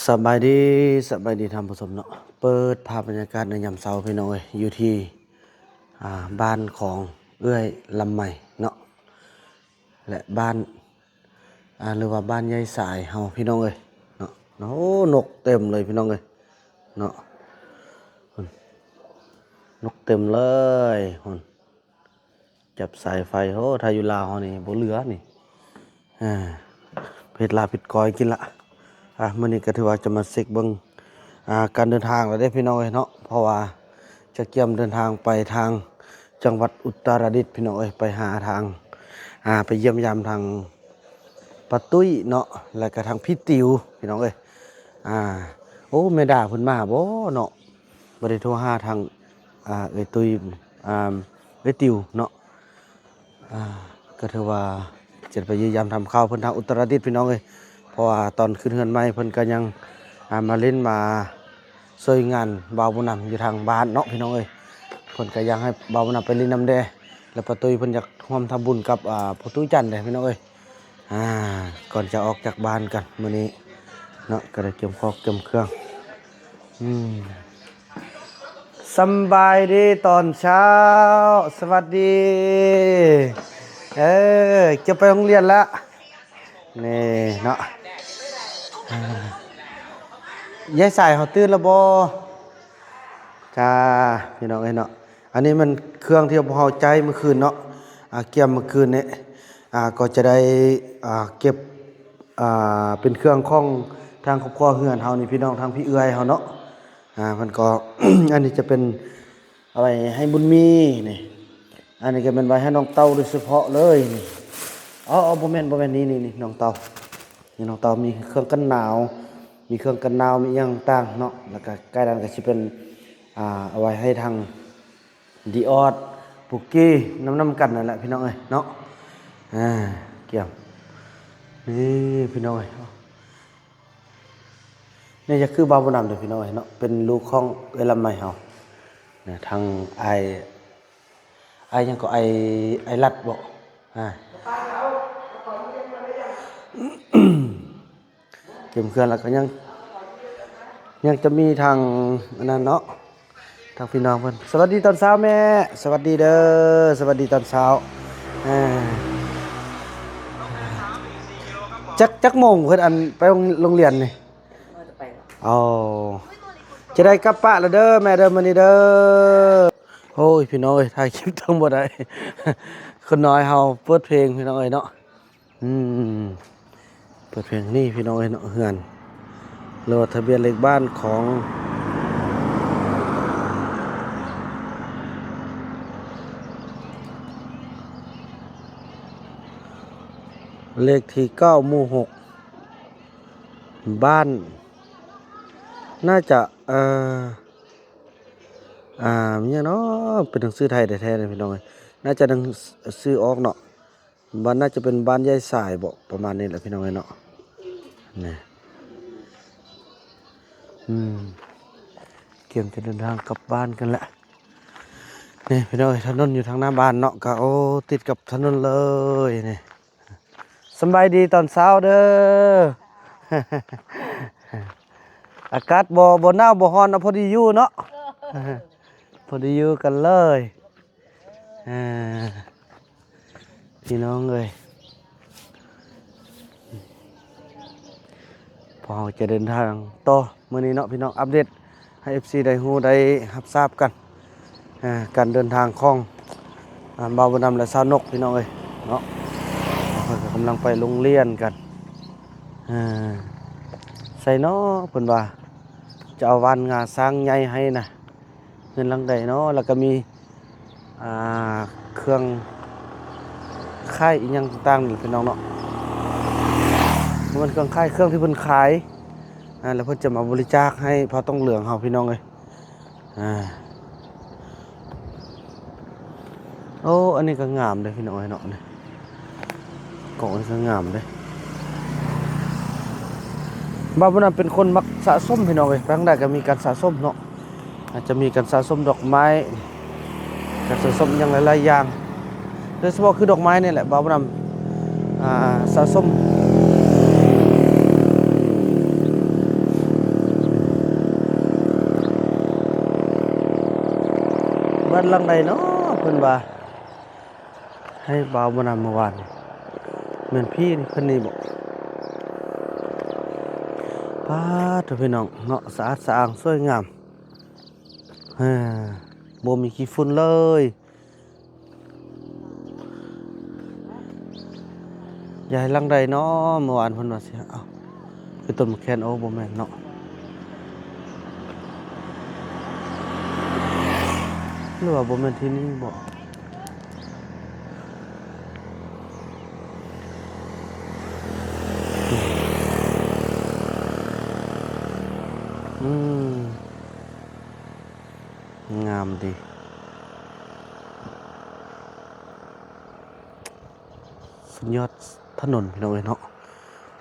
สบายดีทำผสมเนาะเปิดภาพบรรยากาศในยามเช้าพี่น้องอยู่ที่บ้านของเอื้อยลำใหม่เนาะและบ้านหรือว่าบ้านยายสายเฮาพี่น้องเนาะโอ้นกเต็มเลยพี่น้องเนาะนกเต็มเลยจับสายไฟโอ้ทายุลาวเฮานี่บ่เหลือนี่เพชรลาปิดกอยกินละมื้อนี้ก็ถือว่าจะมาเช็คเบิ่งการเดินทางแล้วได้พี่น้องเนาะเพราะว่าจะเกี่ยมเดินทางไปทางจังหวัดอุตรดิตถ์พี่น้องไปหาทางไปเยี่ยมยามทางป้าตุ้ยเนาะแล้วก็ทางพี่ติ๋วพี่น้องโอ้แม่ดาเพิ่นมาบ่เนาะบ่ได้โทรหาทางเอ้ยตุ้ยเอ้ยติ๋วเนาะก็ถือว่าจะไปเยี่ยมยามทำข้าวเพิ่นทางอุตรดิตถ์พี่น้องเพราะว่าตอนขึ้นเฮือนใหม่เพิ่นก็ยังมาเล่นมาช่วยงานบ่าวบุญนำอยู่ทางบ้านเนาะพี่น้องเพิ่นก็ยังให้บ่าวบุญนำไปเล่นน้ำแดแล้วป้าตุ้ยเพิ่นอยากร่วมทำบุญกับพ่อตุ้ยจันทร์พี่น้องก่อนจะออกจากบ้านกันมื้อนี้เนาะก็ได้เตรียมของเตรียมเครื่องสบายดีตอนเช้าสวัสดีจะไปโรงเรียนแล้วนี่เนาะยายสายเขาตื่นแล้วบ่จ้าพี่น้องเนาะอันนี้มันเครื่องที่เราใจเมื่อคืนเนาะเกี่ยมเมื่อคืนนี้ก็จะได้เก็บเป็นเครื่องของทางครอบครัวเฮือนเฮานี่พี่น้องทางพี่เอื้อยเฮาเนาะมันก็ อันนี้จะเป็นอะไรให้บุญมีนี่อันนี้ก็เป็นไว้ให้น้องเต้าโดยเฉพาะเลยนี่บ่แม่นนี่น้องเต้านี่น้องเต้ามีเครื่องกันหนาวมีเครื่องกันหนาวมีอย่างต่างเนาะแล้วก็ใกล้นั้นก็สิเป็นเอาไว้ให้ทางดีออดปุกกี้น้ำกันนั่นแหละพี่น้องเนาะเกี่ยมนี่พี่น้องนี่จะคือบาวบุญนำเด้อพี่น้องเนาะเป็นลูกของเวลาใหม่เฮาเนี่ยทางไอยังก็ไอรัดบ่เก็บเครื่องแล้วก็ยังจะมีทางนั้นเนาะทางพี่น้องเพิ่นสวัสดีตอนเช้าแม่สวัสดีเด้อสวัสดีตอนเช้าจักโมงเพิ่นอันไปโรงเรียนนี่จะได้กลับปะแล้วเด้อแม่เด้อมื้อนี้เด้อโอ้ยพี่น้องถ่ายคลิปทั้งบ่ได้คนน้อยเฮาเปิดเพลงพี่น้องเนาะเปิดเพลงนี่พี่น้องเนาะเฮือนรถทะเบียนเลขบ้านของเลขที่9หมู่6บ้านน่าจะมีเนาะเป็นหนังสือไทยแท้ๆเลยพี่น้องน่าจะหนังสือออกเนาะบ้านน่าจะเป็นบ้านยายสายบ่ประมาณนี้แหละพี่น้องเนาะนี่เกี่ยมจะเดินทางกลับบ้านกันแหละนี่พี่น้องถนนอยู่ทางหน้าบ้านเนาะก็ติดกับถนนเลยนี่สบายดีตอนเช้าเด้อ อากาศบ่หนาวบ่ร้อนพอดีอยู่เนาะพอดีอยู่กันเลยพี่น้องพอจะเดินทางต่อมื้อนี้เนาะพี่น้องอัปเดตให้ FC ได้ฮู้ได้รับทราบกันการเดินทางของบ่าวบุญนำและสาวนกพี่น้องเนาะเพิ่นกำลังไปโรงเรียนกันใส่เนาะเพิ่นว่าจะเอาวานงาสร้างใหญ่ให้นะเงินลังใดเนาะแล้วก็มีเครื่องค่ายอีกอย่างต่างๆนี่พี่น้องเนาะมันเครื่องค่ายเครื่องที่เพิ่นขายแล้วเพิ่นจะมาบริจาคให้พอต้องเหลืองเฮาพี่น้องอันนี้ก็งามเลยพี่น้องเนาะนี่กล่องนี้ก็งามเลยบ้านนั้นเป็นคนมักสะสมพี่น้องครั้งแรกก็มีการสะสมเนาะอาจจะมีการสะสมดอกไม้การสะสมอย่างหลายๆอย่างโดยเฉพาะคือดอกไม้นี่แหละบ้านนั้นสะสม บ้านหลังใดเนาะเพิ่นว่าให้บ่าวมานำเมื่อวานนี่แม่นพี่นี่เพิ่นนี่บ่ปาดเด้อพี่น้องเนาะสะอาดสะอ้างสวยงามเฮ้อบ่มีขี้ฝุ่นเลยยายหลังใดเนาะเมื่อวานเพิ่นว่าสิเอ้าคือต้นมะแคนโอ้บ่แม่นเนาะหรือว่าบ่แม่นที่นี่บ่อืมงามดีสุดยอดถนนพี่น้องเอ้ยเนาะ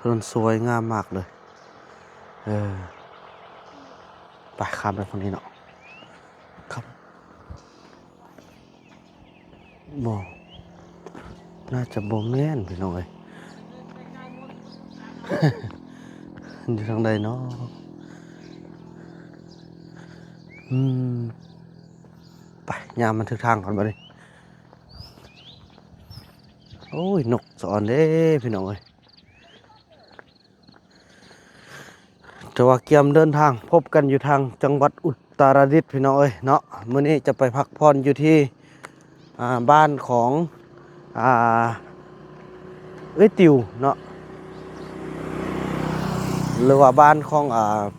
ถนนสวยงามมากเลยเออไปข้ามไปฝั่งนี้เนาะครับบ่น่าจะบ่แม่นพี่น้องเอ้ย อยู่ทางใดเนาะอืมไปยามมันถึกทางก่อนบัดนี้โอ้ยนกสอนเด้พี่น้องเอ้ยจะว่าเกียมเดินทางพบกันอยู่ทางจังหวัดอุตรดิตถ์พี่น้องเอ้ยเนาะมื้อนี้จะไปพักผ่อนอยู่ที่บ้านของอ่าติวเนาะหรือว่าบ้านของ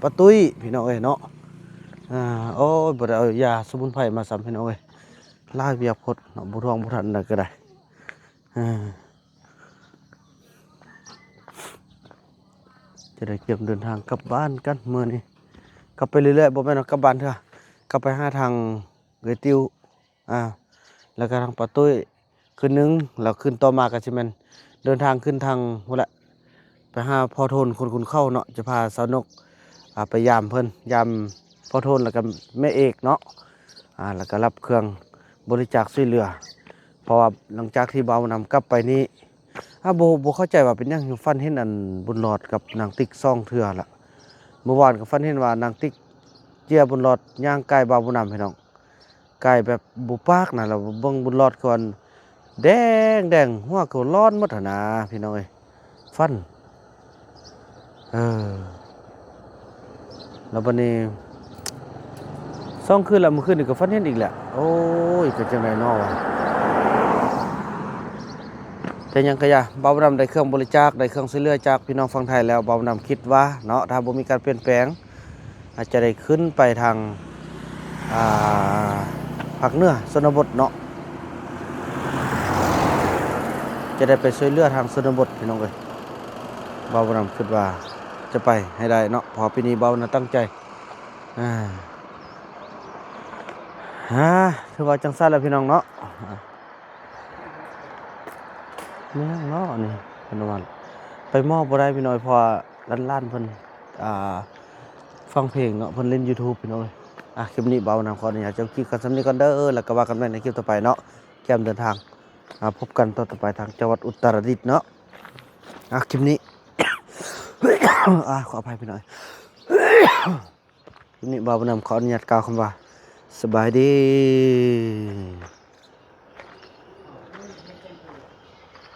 ป้าตุ้ยพี่น้องเอ้ยเนาะโอ้ยบ่ได้เอายาสมุนไพรมาซ้ำพี่น้องเอ้ยลายเวียกพดเนาะบ่ท้องบ่ทันน่ะก็ได้จะได้เก็บเดินทางกลับบ้านกันมื้อนี้กลับไปเรื่อยๆบ่แม่นว่ากลับบ้านเถอะกลับไปหาทางติวแล้วก็ทางป้าตุ้ยคืนนึงแล้วคืนต่อมาก็สิแม่นเดินทางขึ้นทางพุ่นแหละไปหาพ่อโทนคนคุณเข้าเนาะจะพาสาวนกไปยามเพิ่นยามพ่อโทนแล้วก็แม่เอกเนาะแล้วก็รับเครื่องบริจาคช่วยเหลือเพราะว่าหลังจากที่เบานำกลับไปนี้บ่เข้าใจว่าเป็นหยังอยู่ฟันเห็นอันบุญหลอดกับนางติ๊กซ่องเทื่อละเมื่อวานก็ฟันเห็นว่านางติ๊กเจียบุญหลอดย่างกายเบาบุญนำพี่น้องกายแบบบุปากนะเราเบิ่งบุญหลอดก่อนแดงหัวก็ร้อนหมดหั่นนะพี่น้องเอ้ยฟันแล้วบัดนี้ซ่องคืนแล้วมื้อคืนนี่ก็ฟันเห็นอีกแหละโอ้ยเป็นจังไดน้อวะแต่ยังก็อย่าเบาบุญนำได้เครื่องบริจาคได้เครื่องช่วยเหลือจากพี่น้องฝั่งไทยแล้วเบาบุญนำคิดว่าเนาะถ้าบ่มีการเปลี่ยนแปลงอาจจะได้ขึ้นไปทางภาคเหนือชนบทเนาะจะได้ไปช่วยเหลือทางชนบทพี่น้องเอ้ยเบาบุญนำคิดว่าจะไปให้ได้เนาะพอปีนี้เบานะตั้งใจถือว่าจังซั่นแล้วพี่น้องเนาะแม่งเนาะนี่เพิ่นว่าไปมอบบ่ได้พี่น้อยเพราะว่าล้านๆเพิ่นฟังเพลงเนาะเพิ่นเล่น YouTube พี่น้อยคลิปนี้เบานะขออนุญาตจบคลิปกันสำนี้ก่อนเด้อแล้วก็ว่ากันใหม่ในคลิปต่อไปเนาะแก้มเดินทางพบกันต่อไปทางจังหวัดอุตรดิตถ์เนาะคลิปนี้ ขออภัยพี่น้อย คลิปนี้เบานะขออนุญาตกล่าวคำว่าสบายดี